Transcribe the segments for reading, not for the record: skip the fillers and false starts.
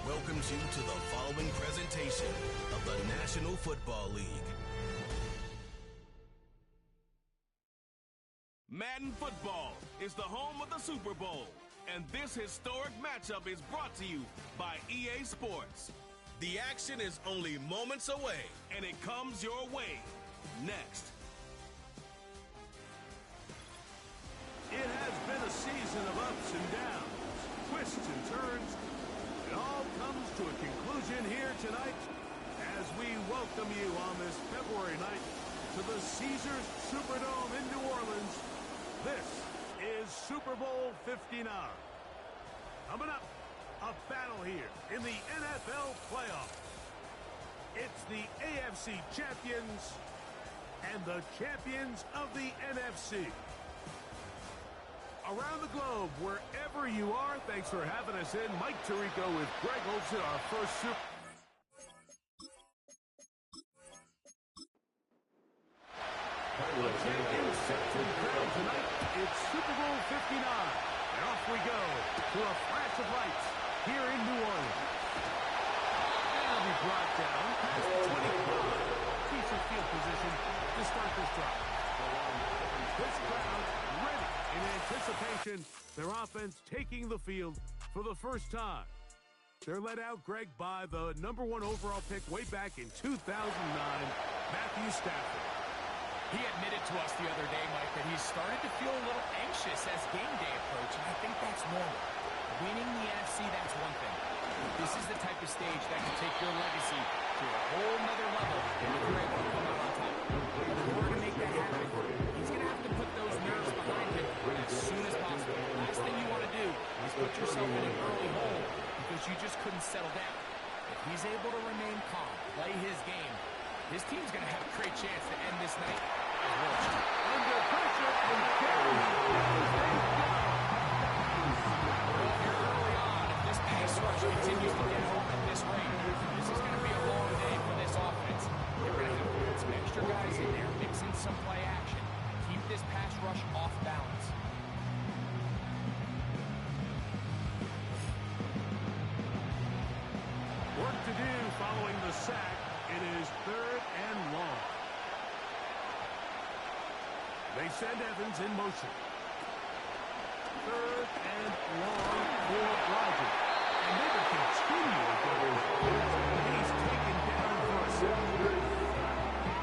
welcomes you to the following presentation of the National Football League. Madden Football is the home of the Super Bowl, and this historic matchup is brought to you by EA Sports. The action is only moments away, and it comes your way next. It has been a season of ups and downs, twists and turns. It all comes to a conclusion here tonight as we welcome you on this February night to the Caesars Superdome in New Orleans. This is Super Bowl 59. Coming up, a battle here in the NFL playoffs. It's the AFC champions and the champions of the NFC. Around the globe, wherever you are, thanks for having us in. Mike Tirico with Greg Olson, our first Super champions set to the ground tonight. It's Super Bowl 59. And off we go to a flash of lights here in New Orleans. And it'll be brought down past the 25. Decent field position to start this drive. This crowd ready in anticipation, their offense taking the field for the first time. They're led out, Greg, by the #1 overall pick way back in 2009, Matthew Stafford. He admitted to us the other day, Mike, that he's started to feel a little anxious as game day approaches, and I think that's normal. Winning the NFC, that's one thing. This is the type of stage that can take your legacy to a whole nother level if you're able to come out on top. In order to make that happen, he's going to have to put those nerves behind him as soon as possible. The last thing you want to do is put yourself in an early hole because you just couldn't settle down. If he's able to remain calm, play his game, his team's going to have a great chance to end this night as well. Under pressure and carrying. Early on, if this pass rush continues to get home at this rate, this is going to be a long day for this offense. They're going to have to put some extra guys in there, mix in some play action, keep this pass rush off balance. Work to do following the sack. It is 3rd and long. They send Evans in motion. 3rd and long for Rodgers. And they will continue to go. He's taken down for a sack.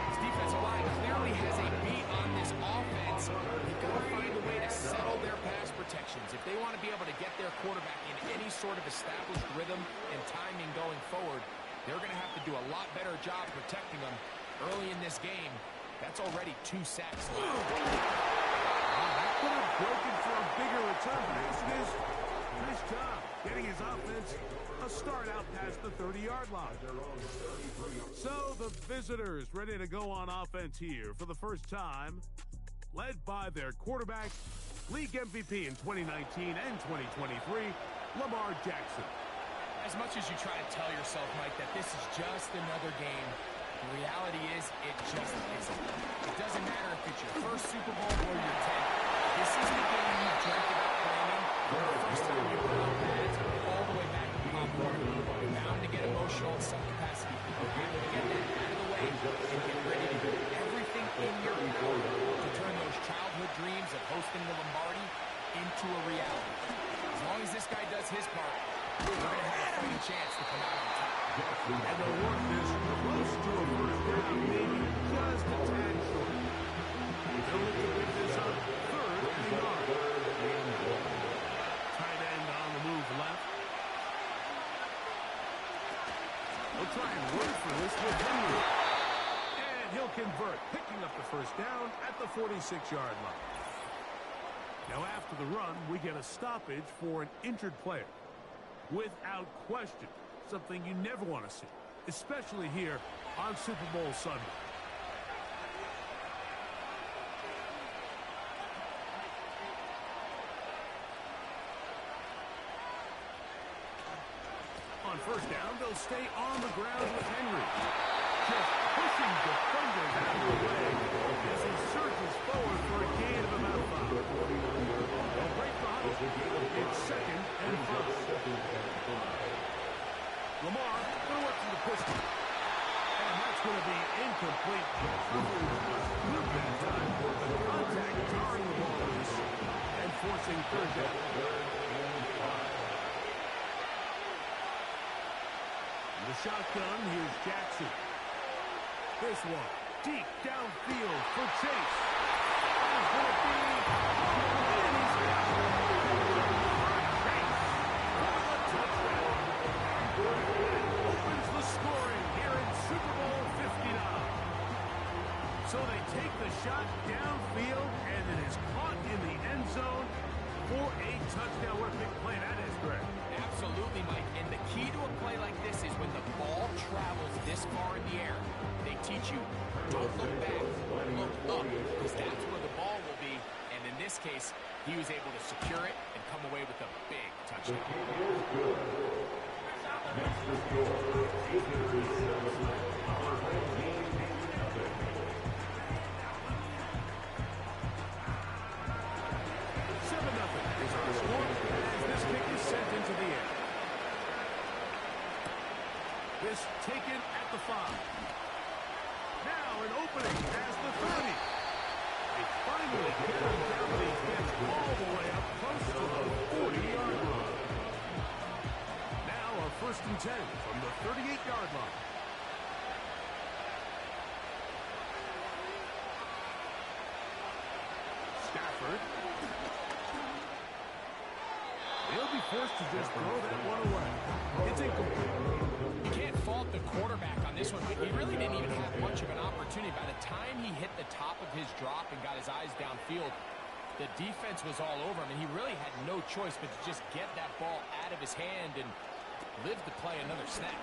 This defensive line clearly has a beat on this offense. They've got to find a way to settle their pass protections. If they want to be able to get their quarterback in any sort of established rhythm and timing going forward, they're going to have to do a lot better job protecting them early in this game. That's already 2 sacks. That could have broken for a bigger return, but as it is, nice job getting his offense a start out past the 30-yard line. So the visitors ready to go on offense here for the first time, led by their quarterback, league MVP in 2019 and 2023, Lamar Jackson. As much as you try to tell yourself, Mike, that this is just another game, the reality is it just isn't. It doesn't matter if it's your first Super Bowl or your 10th. This is the game you dreamt about playing from the first time you put on pads all the way back to Pop Warner. You're bound to get emotional in some capacity. You're able to get that out of the way and get ready to do everything in your power to turn those childhood dreams of hosting the Lombardi into a reality. As long as this guy does his part, we're going to have a fighting chance to come out on top. And they'll work this close to a first down, maybe just a tad short. They'll look to pick this up 3rd and long. Tight end on the move left. They'll try and run for this with Henry. And he'll convert, picking up the first down at the 46-yard line. Now after the run, we get a stoppage for an injured player. Without question, something you never want to see, especially here on Super Bowl Sunday. On first down, they'll stay on the ground with Henry. Just pushing defenders out of the way as he surges forward for a gain of about 5. They'll break the huddle. It's 2nd and 5. pistol. And that's going to be incomplete. Good that time. The contact jarring the ball loose and forcing third down. The shotgun, here's Jackson. This one, deep downfield for Chase. That is going to be... And he's got it. Chase for the touchdown. That opens the scoring here in Super Bowl 59. So they take the shot downfield, and it is caught in the end zone for a touchdown. What a big play that is, Greg. Absolutely, Mike. And the key to a play like this is when the ball travels this far in the air, they teach you, don't look back, look up, because that's where the ball will be. And in this case, he was able to secure it and come away with a big touchdown. Next to score, 7-0 is our score as this kick is sent into the air. This taken at the 5. Now an opening as the 30. They finally get him down, but he gets all the way up close to the 40-yard line. Now our 1st and 10 from the 38-yard line. Stafford. He'll be forced to just throw that one away. It's incomplete. You can't fault the quarterback on this one, but he really didn't even have much of an opportunity. By the time he hit the top of his drop and got his eyes downfield, the defense was all over him, and he really had no choice but to just get that ball out of his hand and live to play another snap.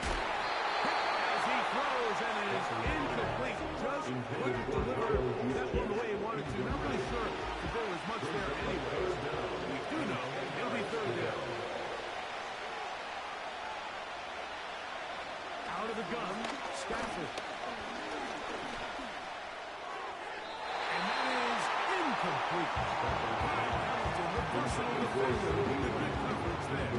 As he throws, and it is incomplete. Just couldn't deliver that one the way he wanted to. Not really sure if there was much there anyways. We do know it'll be third down. Out of the gun, Stafford. And that is incomplete. Hamilton, the personal defender, with the good coverage there.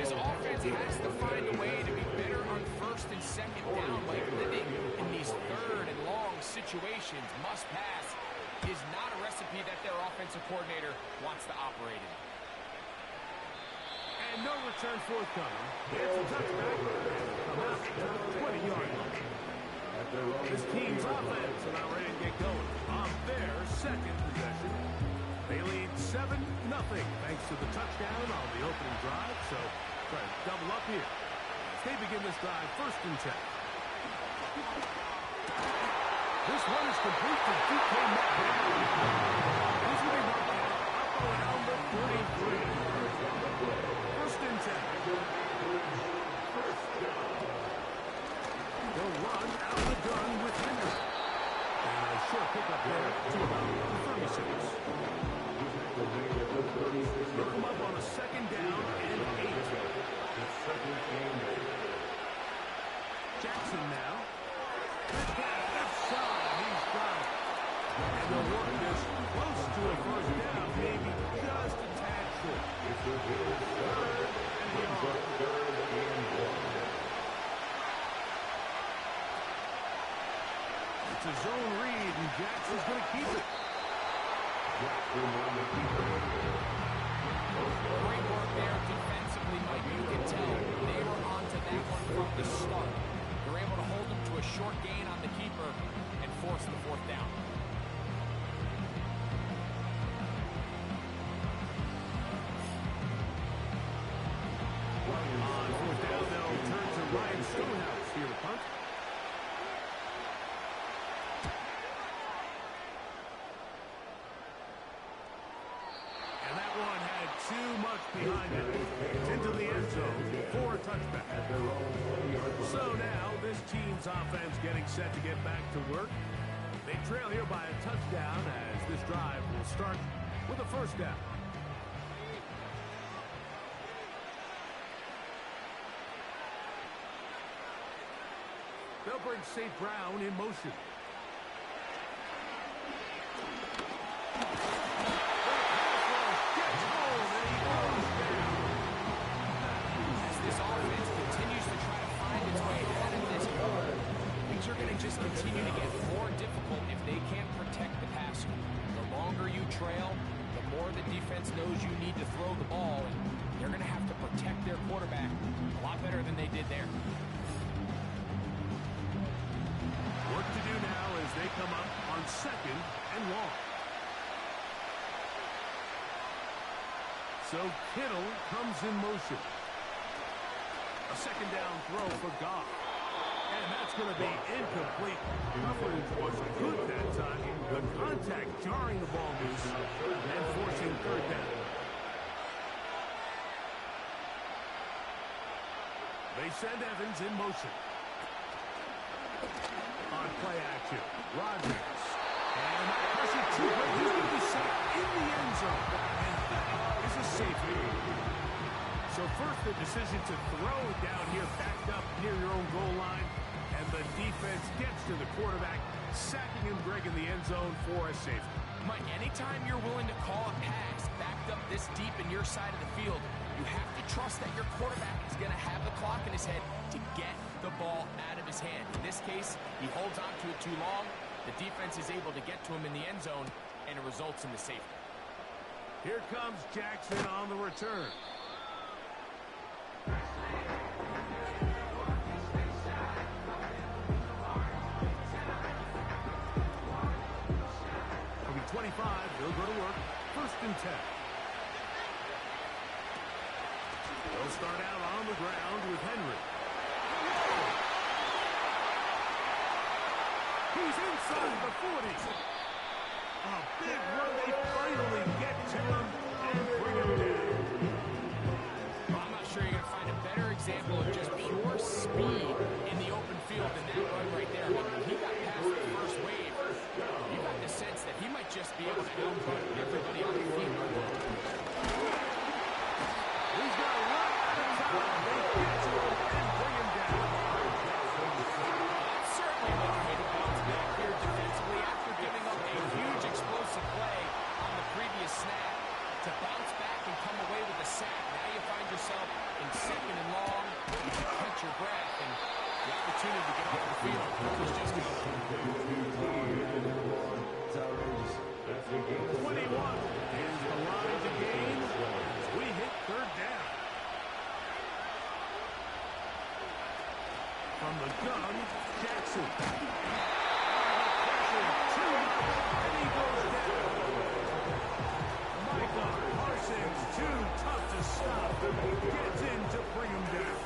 His offense has to find a way to be better on 1st and 2nd down by living in these 3rd and long situations. Must pass is not a recipe that their offensive coordinator wants to operate in. And no return forthcoming. It's a touchback. Come out to the 20-yard line. This team's offense are now ready to get going on their 2nd possession. They lead 7-0 thanks to the touchdown on the opening drive. So try to double up here as they begin this drive 1st and 10. This one is complete to DK Metcalf. He's going to be knocked out up around the 43. 1st and 10. They'll run out of the gun with Henry. And a short pickup there to about the 36. Look him up on a 2nd down and 8. Jackson now. Metcalf left side. He's got it. And they'll work this close to a 1st down. Maybe just a tad short. It's a zone read, and Jackson's going to keep it. Great work there defensively, Mike. You can tell they were onto that one from the start. They're able to hold them to a short gain on the keeper and force the 4th down. On 4th down, they'll turn to Ryan Stonehouse here to punt. And that one had too much behind it. It's into the end zone for a touchback. So now this team's offense getting set to get back to work. They trail here by a touchdown as this drive will start with a 1st down. They'll bring St. Brown in motion. As this defense knows you need to throw the ball, and they're going to have to protect their quarterback a lot better than they did there. Work to do now as they come up on 2nd and long. So Kittle comes in motion. A 2nd down throw for Goff. And that's going to be incomplete. Coverage was good that time. The contact jarring the ball loose and forcing 3rd down. They send Evans in motion. On play action, Rodgers. And that pressure too great. He's going to be sacked in the end zone. And that is a safety. So first the decision to throw it down here, backed up near your own goal line. And the defense gets to the quarterback, sacking him, Greg, in the end zone for a safety. Mike, anytime you're willing to call a pass backed up this deep in your side of the field, you have to trust that your quarterback is going to have the clock in his head to get the ball out of his hand. In this case, he holds on to it too long. The defense is able to get to him in the end zone, and it results in the safety. Here comes Jackson on the return. It'll be 25. They'll go to work. 1st and 10. They'll start out on the ground with Henry. He's inside the 40. A big run. They finally get to him and bring him down. Well, I'm not sure you're going to find a better example of just pure speed in the open field than that run right there. I mean, when he got past the first wave, you got the sense that he might just be able to outrun everybody on the field. He's got a lot of time. They get to him and bring him down. Certainly look way to bounce back here defensively after giving up a huge explosive play on the previous snap. To bounce back and come away with a sack. Now you find yourself in 2nd and long. You can catch your breath, and the opportunity to get off the field is just gone. 21 is the line to gain as we hit 3rd down. From the gun, Jackson. And he goes down. Michael Parsons, too tough to stop. Gets in to bring him down.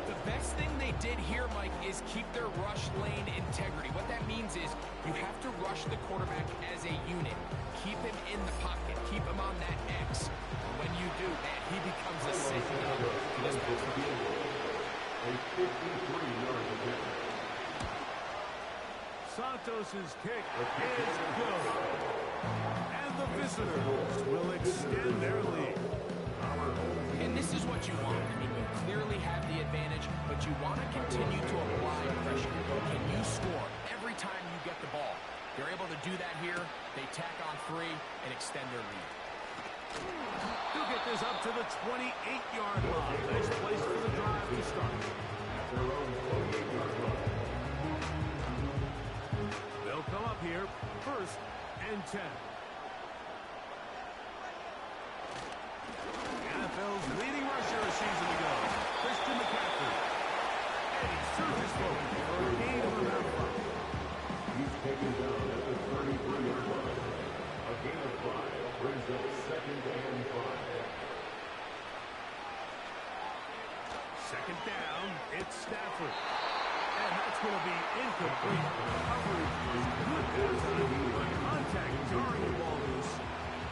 The best thing they did here, Mike, is keep their rush lane integrity. What that means is you have to rush the quarterback as a unit. Keep him in the pocket. Keep him on that X. When you do, man, he becomes a safety number for this pass. A 53-yard attempt. Santos's kick is good. And the visitors will extend their lead. And this is what you want. I mean, you clearly have the advantage, but you want to continue to apply pressure. Can you score every time you get the ball? They're able to do that here. They tack on 3 and extend their lead. He'll get this up to the 28-yard line. Nice place for the drive to start. They'll come up here, 1st and 10. NFL's leading rusher a season ago, Christian McCaffrey. And he's through his focus for a gain of about 5. He's taken down at the 33-yard line. A gain of 5 brings up 2nd and 5. 2nd down, it's Stafford. And that's going to be incomplete. Coverage was good that time, but contact jarring the ball loose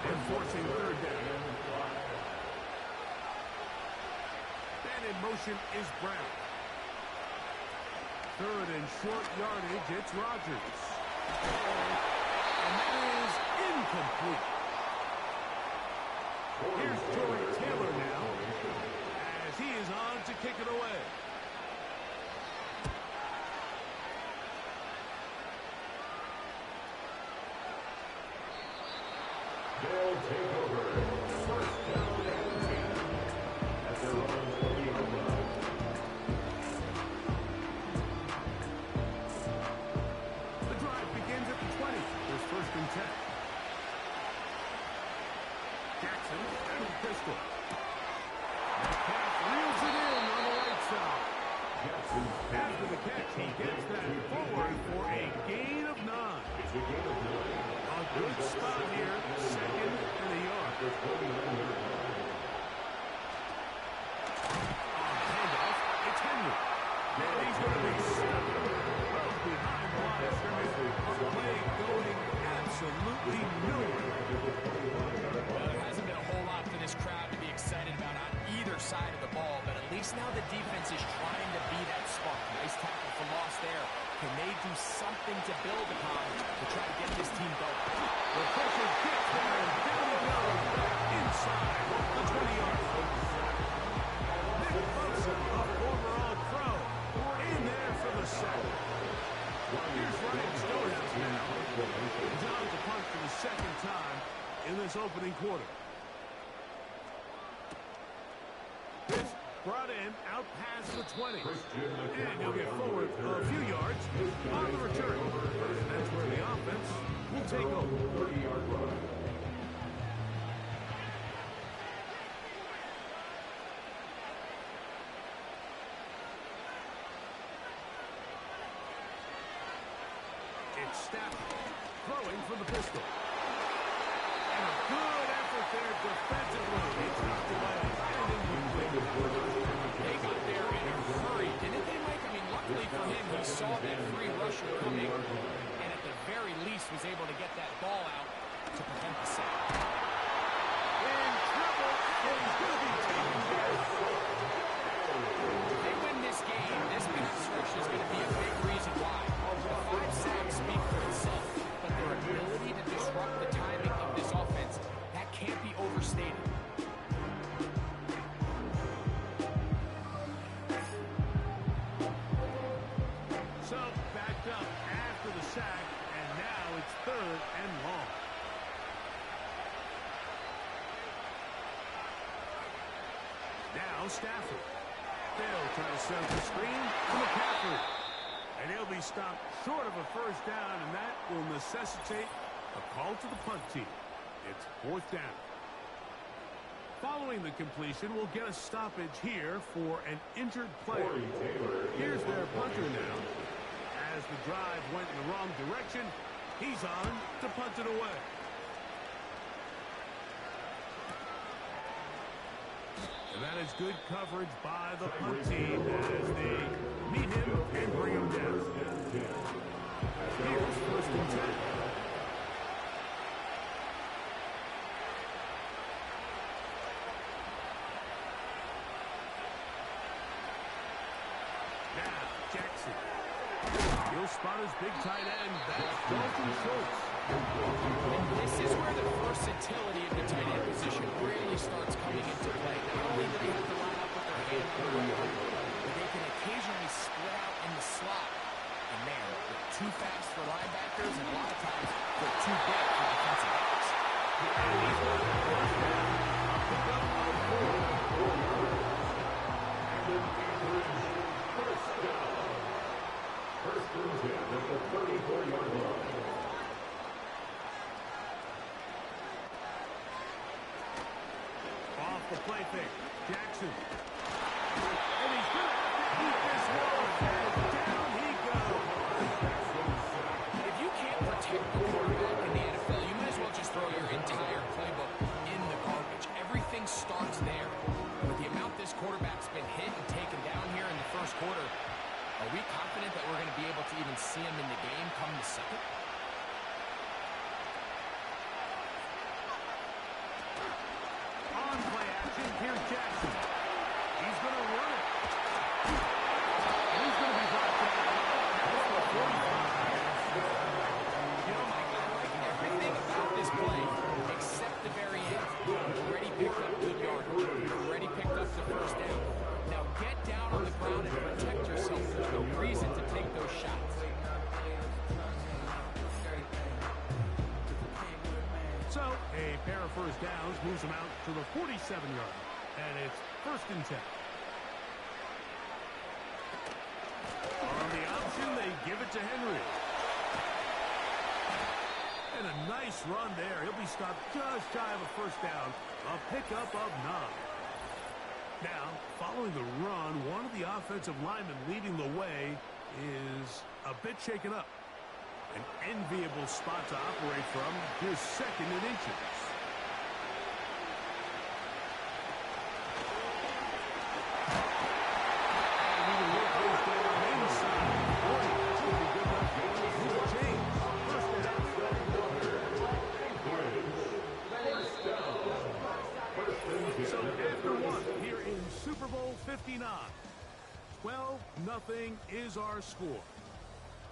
and forcing 3rd down. And in motion is Brown. 3rd and short yardage, it's Rodgers. And that is incomplete. Here's Joey Taylor now, as he is on to kick it away. They'll take over. 1st down and 10 at their own 20-yard line. The drive begins at the 20. There's 1st and 10. pistol. Metcalf reels it in on the right side. After the catch, he gets that forward for a gain of 9. A good spot here, 2nd and a yard. On the handoff, it's Henry. And he's going to be stuck behind the line of scrimmage. A play going absolutely nowhere. Well, there hasn't been a whole lot for this crowd to be excited about on either side of the ball, but at least now the defense is trying to be that spark. Nice tackle for loss there. Can they do something to build upon to try to get this team going? The pressure gets there, and down he goes inside the 20-yard line. Nick Bosa, a former All-Pro, in there for the sack. Here's Ryan Stonehouse now. He's on to punt for the 2nd time in this opening quarter. This brought in out past the 20. And he'll get forward a few yards on the return. And that's where the offense will take over. 30-yard run. It's Stafford throwing for the pistol. And a good effort there defensively. It's knocked away and incomplete. They got there in a hurry, didn't they, Mike? I mean, luckily for him, he saw that free rusher coming, and at the very least was able to get that ball out to prevent the sack. In trouble, and he's going to be taken care of. If they win this game, this pass rush is going to be a big reason why. The 5 sacks speak for itself, but their ability to disrupt the timing of this offense, that can't be overstated. So, backed up after the sack, and now it's 3rd and long. Now Stafford. They'll try to set up the screen to McCaffrey. And he'll be stopped short of a 1st down, and that will necessitate a call to the punt team. It's 4th down. Following the completion, we'll get a stoppage here for an injured player. Here's their punter now. As the drive went in the wrong direction, he's on to punt it away. And that is good coverage by the punt team as they meet him and bring him down. Here's 1st and 10. Now, Jackson. He'll spot his big tight end. That's Dalton Schultz. And this is where the versatility of the tight end position really starts coming into play. Not only do they have to line up with their hand, but they can occasionally split out in the slot. And man, they're too fast for linebackers, and a lot of times they're too big for defensive backs. First and 10 at the 34-yard line. Off the play fake. Jackson. And he's going to have to eat this one. And down he goes. If you can't protect the quarterback in the NFL, you might as well just throw your entire playbook in the garbage. Everything starts there. With the amount this quarterback's been hit and taken down here in the 1st quarter, are we confident that we're going to be able to even see him in the game come the 2nd? On play action, here's Jackson. He's going to run it. And he's going to be brought down. That's the 45. You know, Mike, I like everything about this play except the very end. You've already picked up good yardage. You've already picked up the 1st down. Now get down on the ground and protect yourself. There's no reason to take those shots. So, a pair of 1st downs moves him out to the 47-yard. And it's 1st and 10. On the option, they give it to Henry. And a nice Nice run there. He'll be stopped just shy of a first down. A pickup of 9. Now, following the run, one of the offensive linemen leading the way is a bit shaken up. An enviable spot to operate from. Here's 2nd and inches. So after one, here in Super Bowl 59, 12-0 is our score.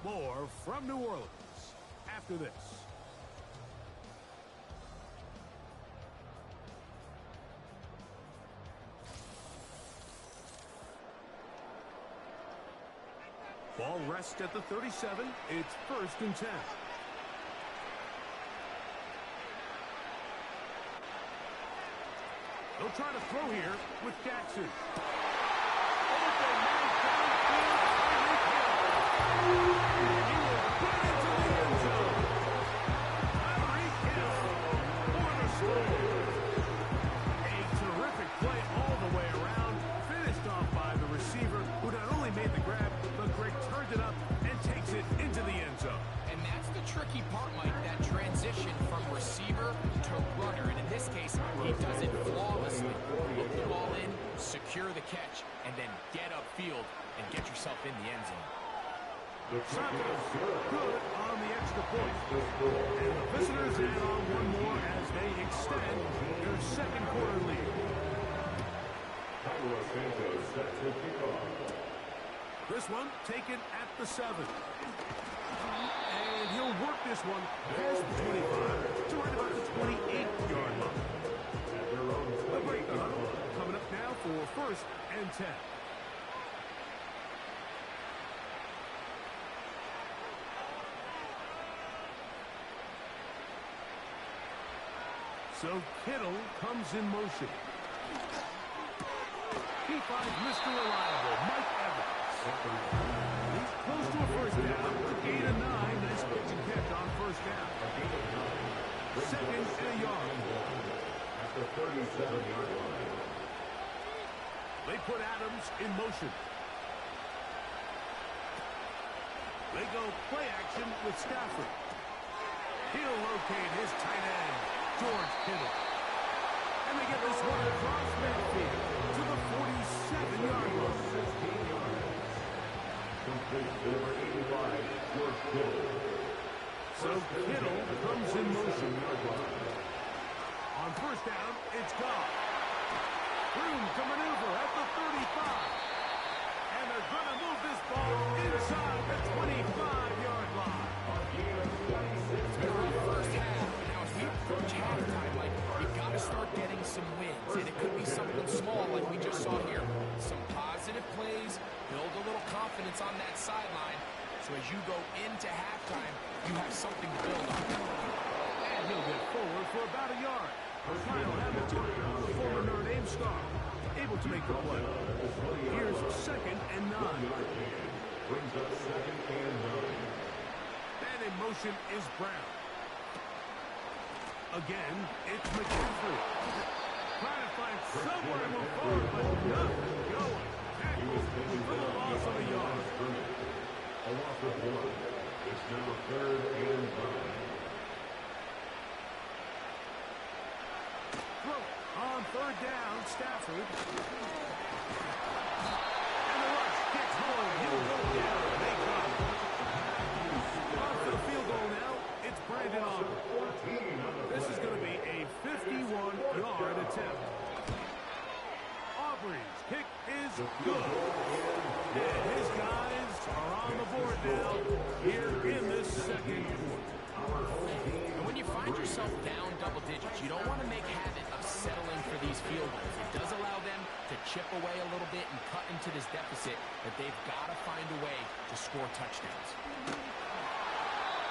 More from New Orleans after this. Ball rests at the 37. It's 1st and 10. They'll try to throw here with Jackson. Open man downfield. He will put it into the end zone. Tyreek Hill for the score. A terrific play all the way around. Finished off by the receiver, who not only made the grab, but Greg turned it up and takes it into the end zone. And that's the tricky part, Mike, that transition from receiver to runner. And in this case, he does it flawlessly. Look the ball in, secure the catch, and then get upfield and get yourself in the end zone. Santos good on the extra point. And the visitors add on one more as they extend their 2nd quarter lead. This one taken at the 7. And he'll work this one past the 25 to right about the 28-yard line. They'll break the huddle. Coming up now for 1st and 10. So Kittle comes in motion. He finds Mr. Reliable, Mike Evans. He's close to a first down. A gain of 9. Nice pitch and catch on first down. 2nd and a yard. At the 37-yard line. They put Adams in motion. They go play action with Stafford. He'll locate his tight end, George Kittle. And they get this one across midfield to the 47-yard line. Complete to number 85, George Kittle. So Kittle comes in motion. On first down, it's gone. Room to maneuver at the 35. And they're going to move this ball inside the 25-yard line. First half. Now, as we approach halftime, like, you've got to start getting some wins. And it could be something small like we just saw here. Some positive plays, build a little confidence on that sideline. So as you go into halftime, you have something to build on. And he'll get forward for about a yard. Kyle Hamilton, the former Notre Dame star, able to make the play. Here's 2nd and 9. Brings up 2nd and 9. And in motion is Brown. Again, it's McCaffrey. Trying to find somewhere to move forward, but nothing going. Tackle for the loss of a yard. A loss of 1. It's now 3rd and 9. On 3rd down, Stafford. And the rush gets home. He'll go down. They got him. Off to the field goal now. It's Brandon Aubrey. This is going to be a 51-yard attempt. Aubrey's kick is good. And his guys are on the board now here in this 2nd quarter. And when you find yourself down double digits, you don't want to make habit of settling for these field goals. It does allow them to chip away a little bit and cut into this deficit, but they've got to find a way to score touchdowns.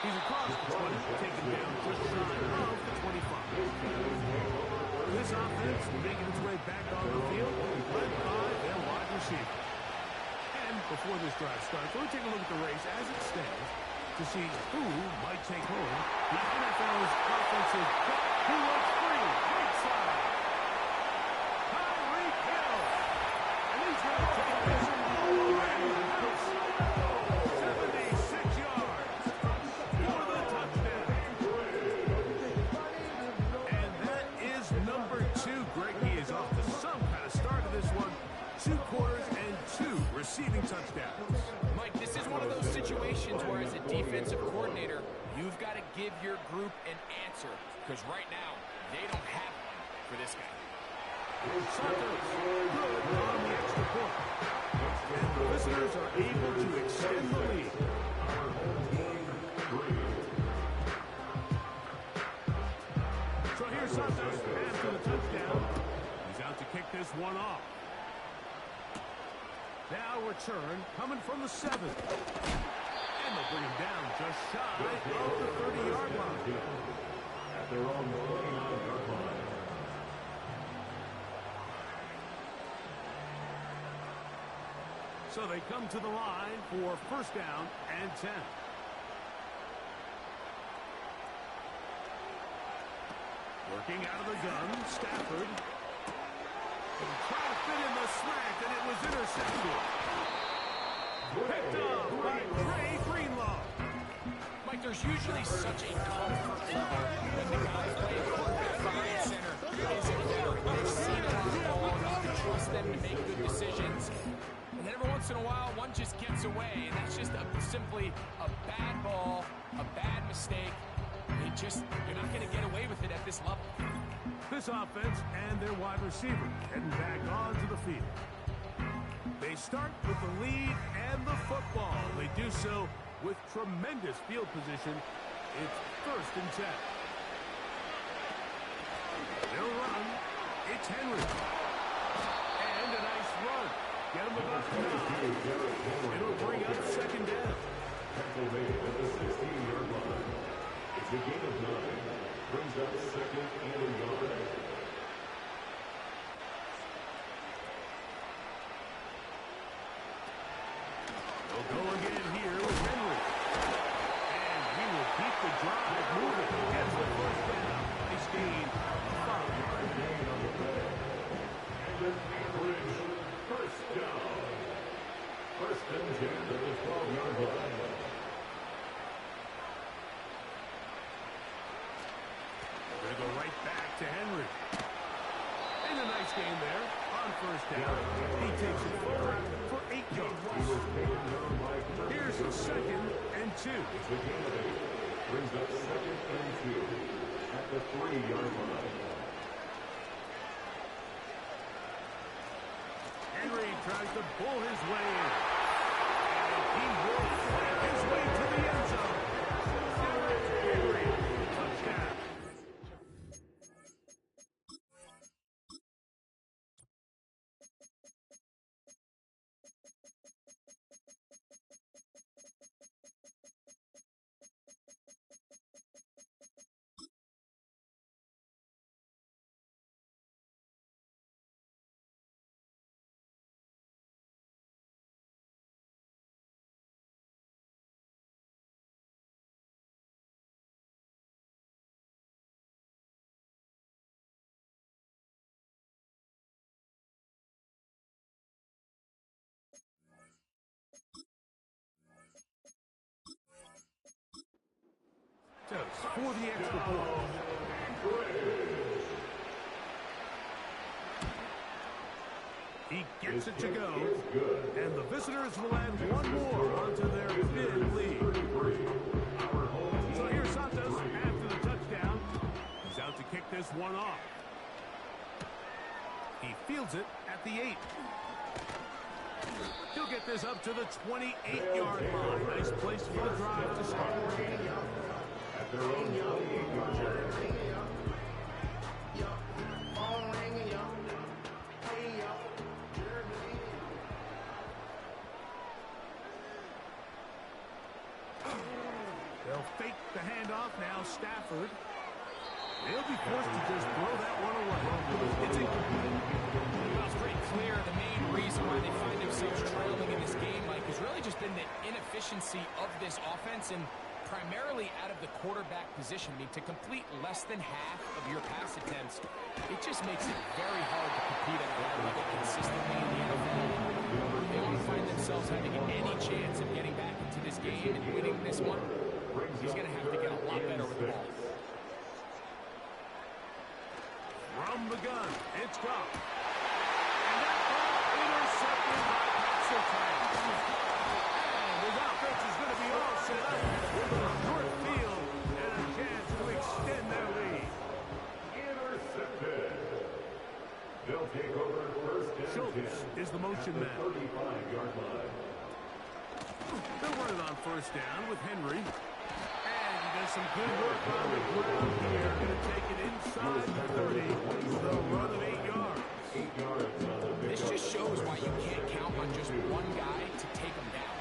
He's across the 20, taken down just shy of the 25. This offense making its way back on the field, led by their wide receiver. And before this drive starts, we'll take a look at the race as it stands to see who might take home the NFL's touchdowns. Mike, this is one of those situations where as a defensive coordinator, you've got to give your group an answer. Because right now, they don't have one for this guy. Santos, good on the extra point. And the visitors are able to extend the lead. So here's Santos after the touchdown. He's out to kick this one off. Now return coming from the 7. And they'll bring him down just shy of the 30-yard line. At their own 29-yard line. So they come to the line for first down and 10. Working out of the gun, Stafford. And trying to fit in the slant, and it was intercepted. Picked up by Trey Greenlaw. Mike, there's usually such a comfort level when the guys playing quarterback behind center is a veteran. They've seen a lot of ball, you can trust them to make good decisions. And then every once in a while, one just gets away, and that's just simply a bad ball, a bad mistake. You're not going to get away with it at this level. This offense and their wide receiver heading back onto the field. They start with the lead and the football. They do so with tremendous field position. It's first and 10. They'll run. It's Henry. And a nice run. Get him about 9. It'll bring up second down. Pennsylvania at the 16-yard line. It's a gain of 9. Brings up second and a yard. They'll go again here with Henry. And he will keep the drive moving. Gets the first down. Nice gain. 5-yard gain on the play. And an average first down. First and 10 at the 12-yard line. They go right back to Henry. And a nice game there on first down. He takes it forward for 8 yards. Here's the second and 2. It's a gain of 8. Brings up second and 2 at the 3-yard line. Henry tries to pull his way in. And he will flat his way to the end zone. Henry, touchdown. For the extra point. He gets it to go. And the visitors will add one more onto their big lead. So here's Santos after the touchdown. He's out to kick this one off. He fields it at the 8. He'll get this up to the 28-yard line. Nice place for the drive to start. At their own 28-yard line. They'll fake the handoff now. Stafford. They'll be forced to just throw that one away. It's incomplete. Well, it's pretty clear the main reason why they find themselves trailing in this game, Mike, has really just been the inefficiency of this offense and primarily out of the quarterback position. I mean, to complete less than half of your pass attempts, it just makes it very hard to compete at a high level consistently in the NFL. They want to find themselves having any chance of getting back into this game and winning this one. He's going to have to get a lot better with the ball. From the gun, it's gone. And that ball intercepted by Pat Surtain. Schultz is the motion man. 35-yard line. They'll run it on first down with Henry. And he does some good work on the ground here. Going to take it inside the 30 with a run of 8 yards. 8 yards on the big This just shows why you can't count on just one guy to take him down.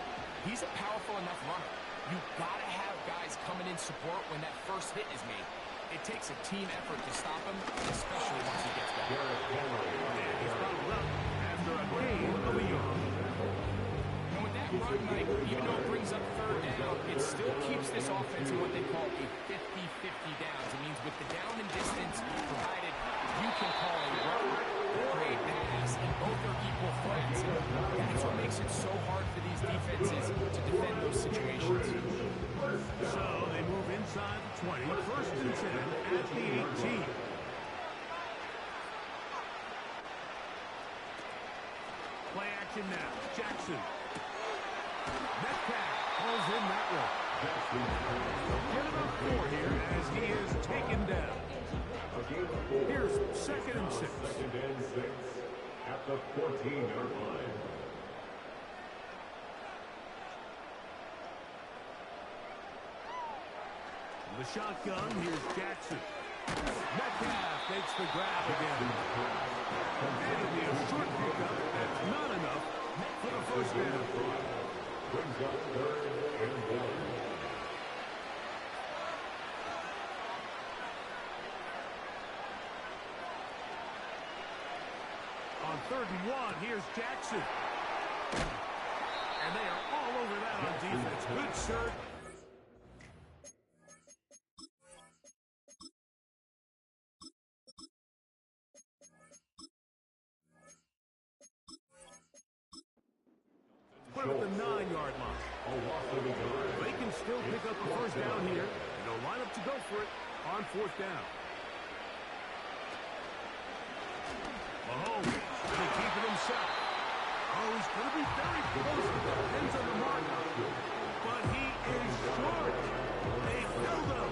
He's a powerful enough runner. You've got to have guys coming in support when that first hit is made. It takes a team effort to stop him, especially once he gets back. And he's followed up after a gain of a yard. And with that run, Mike, even though it brings up third down, it still keeps this offense in what they call a 50-50 downs. It means with the down and distance provided, you can call a run or a pass, and both are equal threats. And that's what makes it so hard for these defenses to defend those situations. So they move inside the 20, first and 10 at the 18. Play action now. Jackson. Metcalf calls in that one. Get about 4 here as he is taken down. Here's second and 6. Second and 6 at the 14-yard line. The shotgun, here's Jackson. Metcalf makes the grab again. And it'll be a short pickup. That's not enough for the first down. Brings up third and 1. On third and 1, here's Jackson. And they are all over that on defense. Good shirt. Put him at the 9-yard line. They can still pick up the first down here. And they'll line up to go for it on fourth down. Mahomes going to keep it himself. Oh, he's going to be very close to the ends of the mark. But he is short. They filled him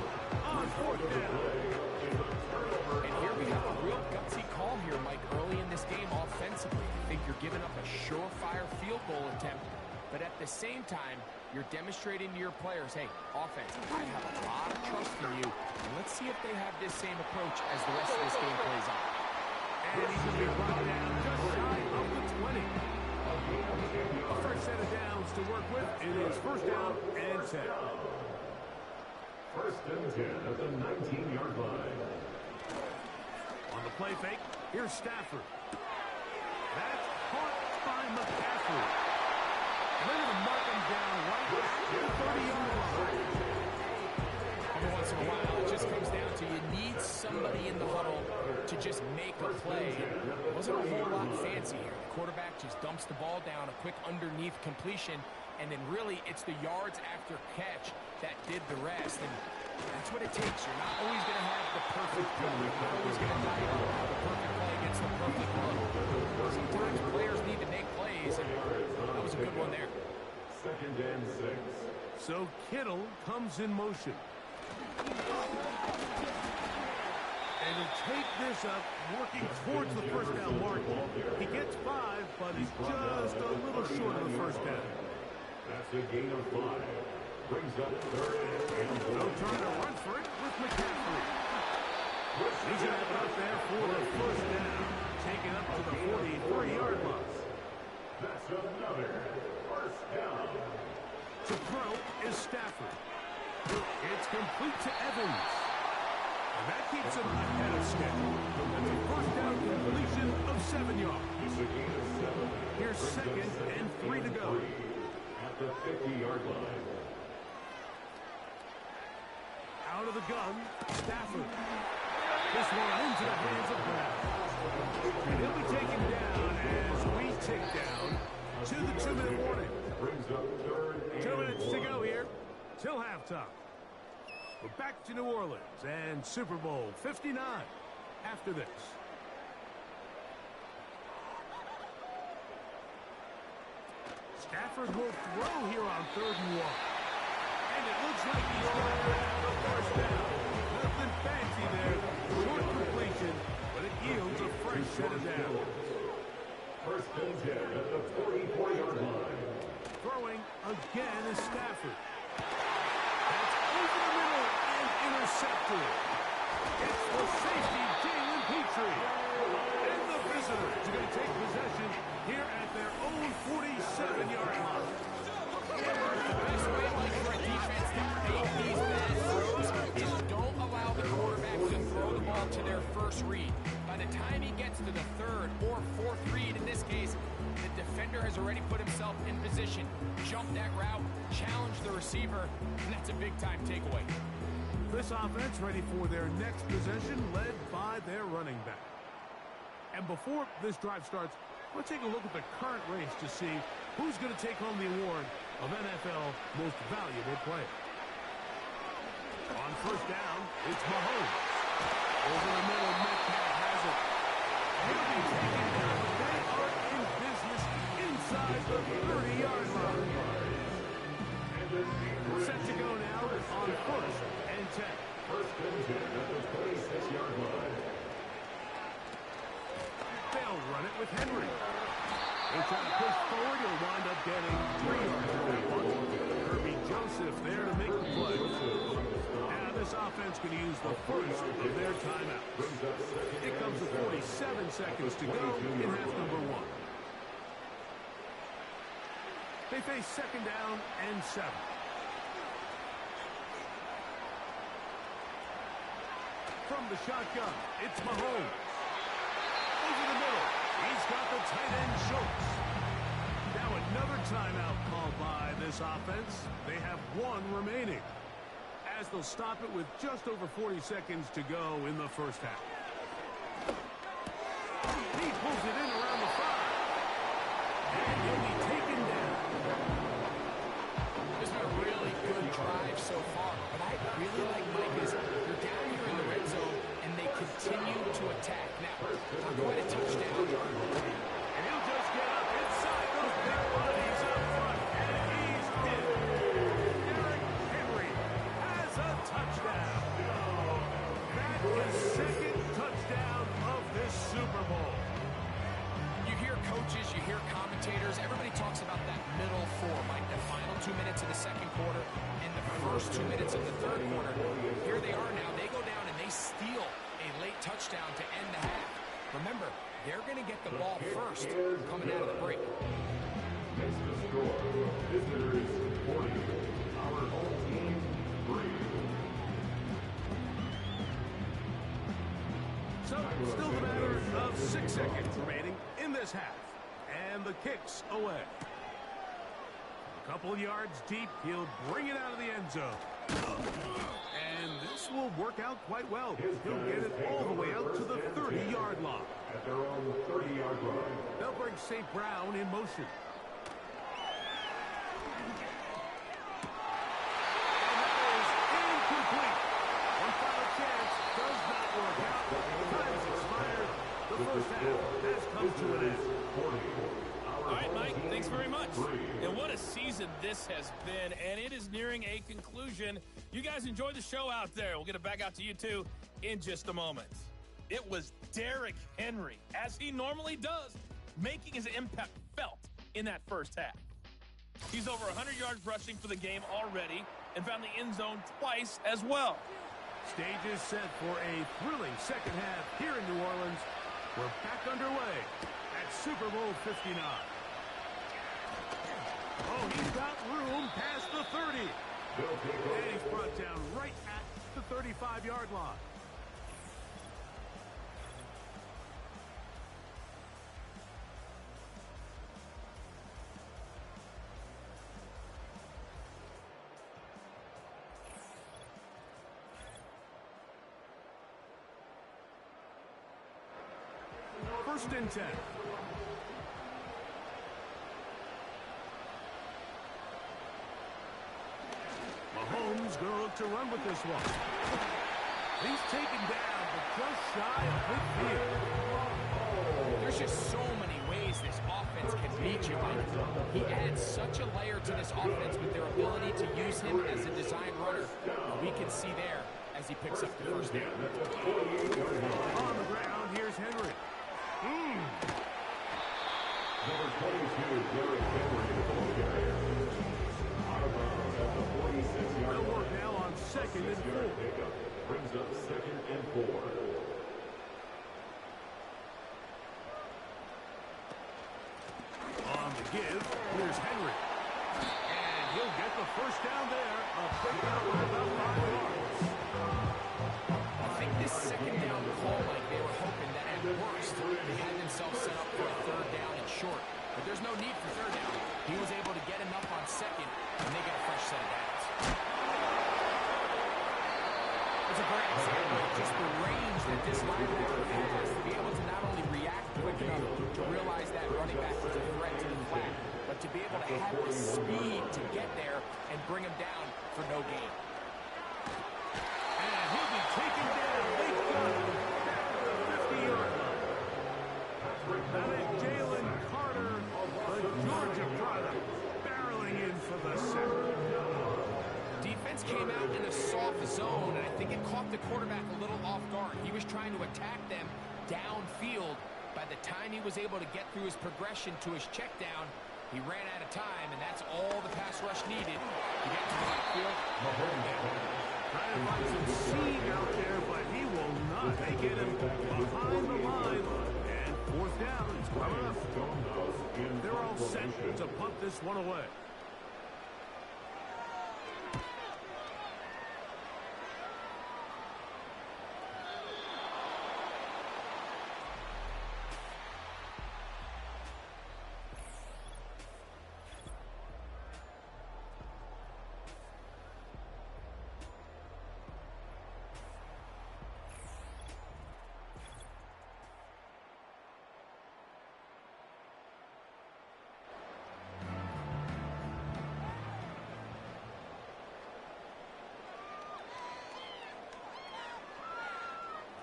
on fourth down. And here we have a real gutsy call here, Mike, early in this game offensively. I think you're giving up a surefire field goal attempt, but at the same time, you're demonstrating to your players, hey, offense, I have a lot of trust in you, and let's see if they have this same approach as the rest of this game plays out. And he's going to be brought down just shy of the 20. A fresh set of downs to work with. It is first down and 10. First and 10 at the 19-yard line. On the play fake, here's Stafford. That's caught by McCaffrey. They're going to mark him down right at the 30-yard line. Every once in a while, it just comes down to you need somebody in the huddle to just make a play. It wasn't a whole lot fancy here. The quarterback just dumps the ball down, a quick underneath completion, and then really it's the yards after catch that did the rest. And that's what it takes. You're not always going to have the perfect play. You're not always going to have the perfect play against the perfect run. Sometimes players need to make plays, and that was a good one there. Second and 6. So Kittle comes in motion. And he'll take this up, working towards the first down mark. He gets 5, but he's just a little short of the first down. That's a gain of 5. Brings up third and 1. They'll try to run for it with McCaffrey. He's going to have it up there for the first down. Take it up to the 43-yard line. That's another first down. To throw is Stafford. It's complete to Evans. And that keeps him ahead of schedule. That's a first down completion of 7 yards. It's a gain of 7. Here's second and 3 to go. At the 50-yard line. Out of the gun, Stafford. This one into the hands of Brown. And he'll be taken down as we tick down to the 2-minute warning. Brings up third and 2 minutes to 1. go here till halftime. We're back to New Orleans and Super Bowl 59 after this. Stafford will throw here on 3rd and 1. And it looks like he's going to grab the first down. Nothing fancy there. Short completion, but it yields a fresh set of downs. after it. It's the safety, Jalen Petrie. And the visitors are going to take possession here at their own 47-yard line. The best way, like, for a defense to make these bad throws is don't allow the quarterback to throw the ball to their first read. By the time he gets to the third or fourth read, in this case, the defender has already put himself in position, jumped that route, challenged the receiver, and that's a big-time takeaway. This offense ready for their next possession, led by their running back. And before this drive starts, let's take a look at the current race to see who's going to take home the award of NFL Most Valuable Player. On first down, it's Mahomes. Over the middle, Metcalf has it. He'll be taken down. They are in business inside the 30-yard line. Set to go now on first and 10. First and 10 at the 26-yard line. They'll run it with Henry. They try to push forward. He'll wind up getting 3 yards on that one. Kirby Joseph there to make the play. Now this offense going to use the first of their timeouts. It comes with 47 seconds to go in half number 1. They face second down and 7. From the shotgun, it's Mahomes. Over the middle, he's got the tight end Schultz. Now another timeout called by this offense. They have 1 remaining, as they'll stop it with just over 40 seconds to go in the first half. He pulls it in around the 5. And he'll be taken down. This has been a really good drive so far, but I really like Mike is they're down here in the red zone, and they continue to attack. Now, not quite a touchdown. And he'll just get up inside those big bodies up front, and he's in. Derrick Henry has a touchdown. That is second touchdown of this Super Bowl. You hear coaches, you hear commentators, everybody talks about that middle 4, Mike, the final 2 minutes of the second quarter and the first 2 minutes of the third quarter. Here they are now. They go down and they steal a late touchdown to end the half. Remember, they're going to get the ball first coming out of the break. Next to score, visitors 40, our home team 3. So, still the matter of 6 seconds remaining in this half. And the kick's away. A couple of yards deep, he'll bring it out of the end zone. And this will work out quite well. He'll get it all the way out to the 30-yard line. At their own 30-yard line. They'll bring St. Brown in motion. And that is incomplete. One final chance does not work out. Time's expired. The first half has come to an end. All right, Mike, thanks very much. And what a season this has been, and it is nearing a conclusion. You guys enjoy the show out there. We'll get it back out to you, too, in just a moment. It was Derrick Henry, as he normally does, making his impact felt in that first half. He's over 100 yards rushing for the game already and found the end zone twice as well. Stage is set for a thrilling second half here in New Orleans. We're back underway at Super Bowl 59. Oh, he's got room past the 30. And he's brought down right at the 35-yard line. First and 10. Mahomes going to look to run with this one. He's taken down, but just shy of midfield. There's just so many ways this offense can beat you, Mike. He adds such a layer to this offense with their ability to use him as a design runner. We can see there as he picks up the first down. On the ground, here's Henry. Number 22, Derrick Henry, the ball carrier. Out of bounds at the 46-yard line. They'll work now on second and 4. brings up 2nd and 4. On the give, here's Henry. And he'll get the first down there. A pickup of about 5 yards. I think this second down call, like they were hoping that at worst, they had themselves set up for a third down and short. But there's no need for third down. He was able to get enough on second, and they got a fresh set of downs. It's a great example of just the range that this linebacker has to be able to not only react quick enough to realize that running back was a threat to the flat, but to be able to have the speed to get there and bring him down for no gain. And he'll be taken down. They got him at the 50-yard line. That is Jalen Carter, the Georgia product, barreling in for the sack. Defense came out in a soft zone, and I think it caught the quarterback a little off guard. He was trying to attack them downfield. By the time he was able to get through his progression to his check down, he ran out of time, and that's all the pass rush needed to get to the backfield. Trying to find some seam out there, but he will not. They get him behind the line, and 4th down is coming up. They're all set to punt this one away.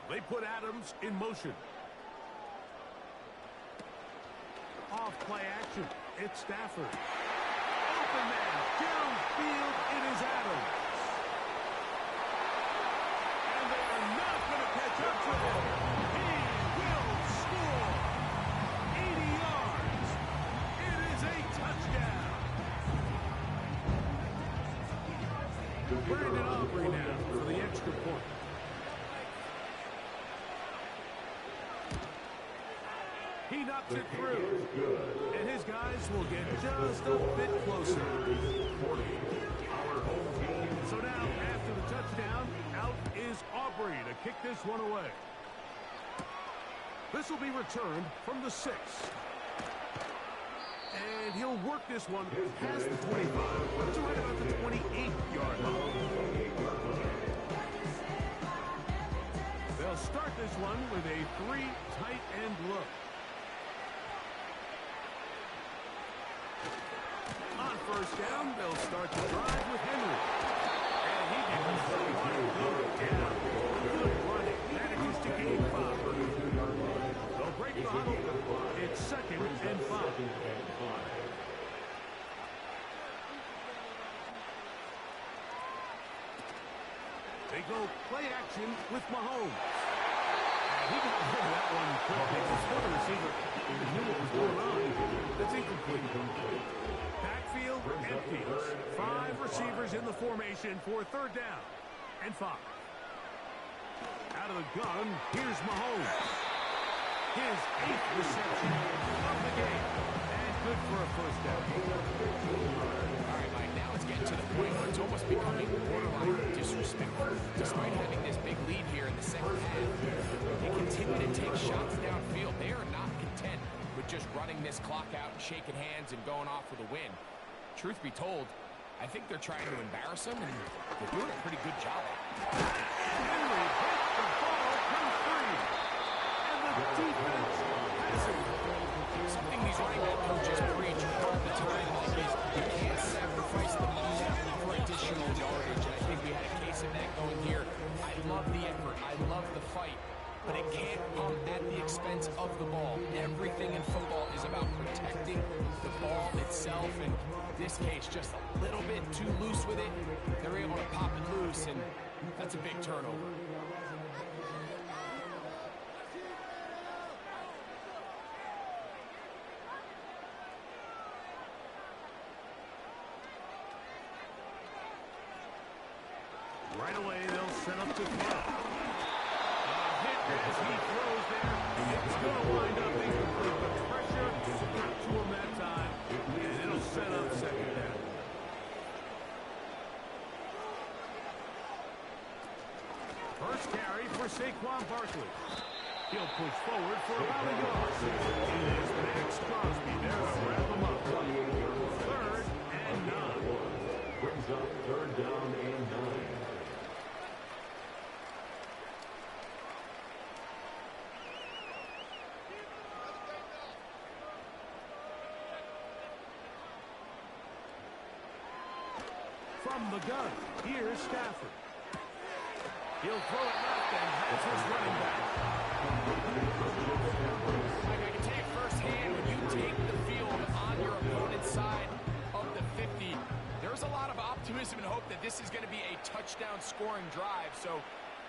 They put Adams in motion. Off play action. It's Stafford. Open man. Downfield. It is Adams. And they are not going to catch up to him. He will score. 80 yards. It is a touchdown. Brandon Aubrey now for the extra point. He knocks it through, and his guys will get just a bit closer. So now, after the touchdown, out is Aubrey to kick this one away. This will be returned from the 6. And he'll work this one past the 25 to right about the 28-yard line. They'll start this one with a 3 tight end look. On 1st down, they'll start the drive with Henry. And he gets the one down. Good running. Manages to gain 5. They'll break the huddle. It's 2nd and 5. They go play action with Mahomes. He got rid of that one quickly. Before the receiver knew what was going on. That's incomplete. Backfield empties. 5 receivers in the formation for 3rd down and 5. Out of the gun, here's Mahomes. His 8th reception of the game. And good for a 1st down. All right, Mike, now it's getting to the point where it's almost becoming borderline disrespectful. Despite having this big lead here in the second half, they continue to take shots downfield. They are not content with just running this clock out and shaking hands and going off with a win. Truth be told, I think they're trying to embarrass him, and they're doing a pretty good job. Henry hits the ball from 3. And the defense has it. Something these running back coaches preach all the time, like is you can't sacrifice the ball for additional yardage. And I think we had a case of that going here. I love the effort. I love the fight. But it can't come at the expense of the ball. Everything in football is about protecting the ball itself. And in this case, just a little bit too loose with it. They're able to pop it loose, and that's a big turnover. Right away, they'll set up to throw. Hit as he throws there. It's going to wind up incomplete, but pressure got to him that time, and it'll set up second down. First carry for Saquon Barkley. He'll push forward for about a yard. It is Max Crosby there to wrap him up. 3rd and 9. Brings up 3rd down and 9. From the gun, here's Stafford. He'll throw it left and has his running back. I can tell you firsthand, when you take the field on your opponent's side of the 50, there's a lot of optimism and hope that this is going to be a touchdown scoring drive. So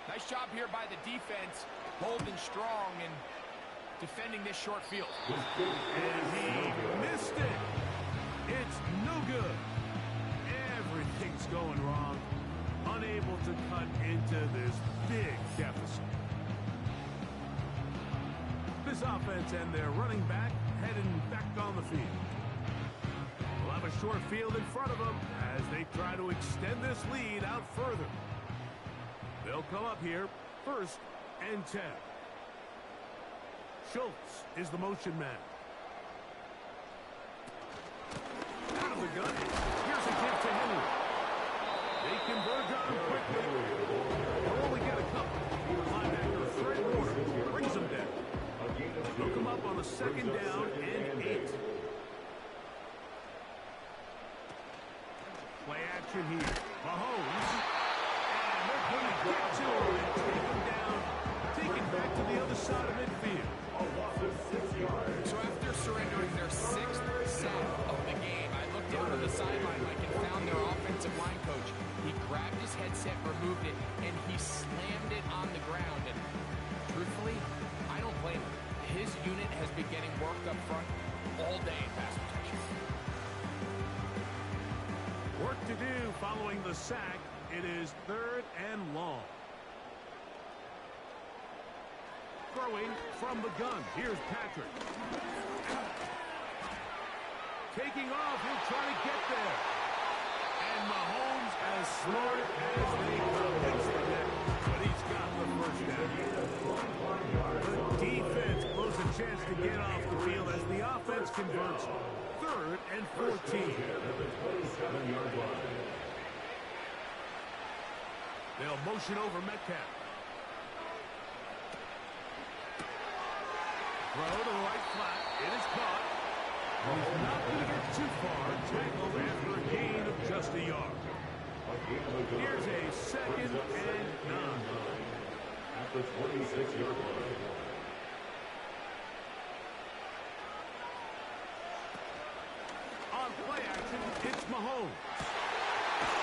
nice job here by the defense, holding strong and defending this short field. And he missed it. It's no good. Everything's going wrong. Unable to cut into this big deficit. This offense and their running back heading back on the field. We'll have a short field in front of them as they try to extend this lead out further. They'll come up here, 1st and 10. Schultz is the motion man. Out of the gun. Here's a gift to Henry. They converge on him quickly. They'll only get a couple. Linebacker Fred Warner brings them down. They'll come up on a 2nd down and 8. Play action here. Mahomes. And they're going to get to him and take him down. Take it back to the other side of midfield. So after surrendering their 6th sack of the game, I looked down to the sideline, Mike, and found their offensive line coach. He grabbed his headset, removed it, and he slammed it on the ground. And truthfully, I don't blame him. His unit has been getting worked up front all day in pass protection. Work to do following the sack. It is 3rd and long. Throwing from the gun. Here's Patrick. Taking off. He'll try to get there. And Mahomes as smart as they come. Hits the net, but he's got the first down. The defense blows a chance to get off the field as the offense converts. 3rd and 14. They'll motion over Metcalf. Throw to the right flat. It is caught. He's not going to get too far. Tackled after a gain of just a yard. Here's a 2nd and 9. At the 26-yard line. On play action, it's Mahomes.